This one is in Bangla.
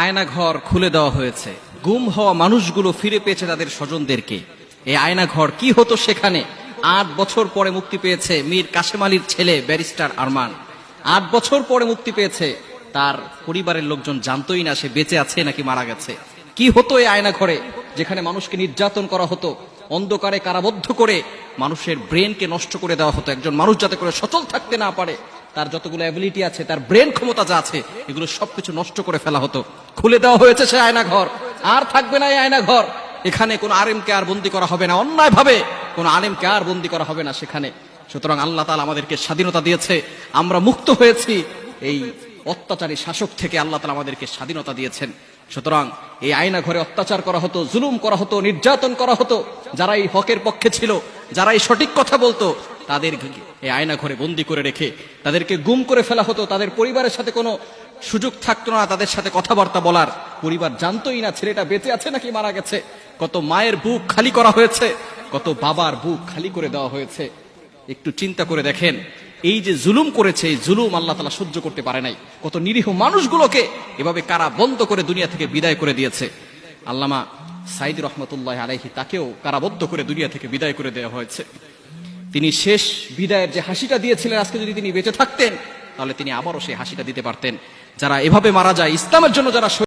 আয়না ঘর খুলে দেওয়া হয়েছে, গুম হওয়া মানুষগুলো ফিরে পেয়েছে তাদের স্বজনদেরকে। এই আয়না ঘর কি হতো সেখানে? ৮ বছর পরে মুক্তি পেয়েছে মীর কাশেম আলীর ছেলে ব্যারিস্টার আরমান। ৮ বছর পরে মুক্তি পেয়েছে, তার পরিবারের লোকজন জানতোই না সে বেঁচে আছে নাকি মারা গেছে। কি হতো এই আয়না ঘরে, যেখানে মানুষকে নির্যাতন করা হতো, অন্ধকারে কারাবদ্ধ করে মানুষের ব্রেনকে নষ্ট করে দেওয়া হতো। একজন মানুষ যাতে করে সচল থাকতে না পারে, তার যতগুলো অ্যাবিলিটি আছে, তার ব্রেন ক্ষমতা যা আছে, এগুলো সবকিছু নষ্ট করে ফেলা হতো। খুলে দেওয়া হয়েছে সে আয়না ঘর, আর থাকবে না এই আয়না ঘর। এখানে কোনো আলেমকে আর বন্দী করা হবে না, অন্যায় ভাবে কোনো আলেমকে আর বন্দী করা হবে না সেখানে। সুতরাং আল্লাহ তাআলা আমাদেরকে স্বাধীনতা দিয়েছে, আমরা মুক্ত হয়েছি এই অত্যাচারী শাসক থেকে। আল্লাহ তাআলা আমাদেরকে স্বাধীনতা দিয়েছেন। সুতরাং এই আয়না ঘরে অত্যাচার করা হতো, জুলুম করা হতো, নির্যাতন করা হতো। যারা এই হকের পক্ষে ছিল, যারা এই সঠিক কথা বলতো, তাদের এই আয়না ঘরে বন্দী করে রেখে তাদেরকে গুম করে ফেলা হতো। তাদের পরিবারের সাথে কোনো সুযোগ থাকতো না তাদের সাথে কথাবার্তা বলার। পরিবার জানতোই না ছেলেটা বেঁচে আছে নাকি মারা গেছে। কত মায়ের বুক খালি করা হয়েছে, কত বাবার বুক খালি করে দেওয়া হয়েছে। একটু চিন্তা করে দেখেন, এই যে জুলুম করেছে, এই জুলুম আল্লাহ তাআলা সহ্য করতে পারে নাই। কত নিরীহ মানুষগুলোকে এভাবে কারা বন্ধ করে দুনিয়া থেকে বিদায় করে দিয়েছে। আল্লামা সাঈদী রহমতুল্লাহ আলাইহি, তাকেও কারাবদ্ধ করে দুনিয়া থেকে বিদায় করে দেওয়া হয়েছে। তিনি শেষ বিদায়ের যে হাসিটা দিয়েছিলেন, আজকে যদি তিনি বেঁচে থাকতেন তাহলে তিনি আবারও সেই হাসিটা দিতে পারতেন। যারা এভাবে মারা যায়, ইসলামের জন্য যারা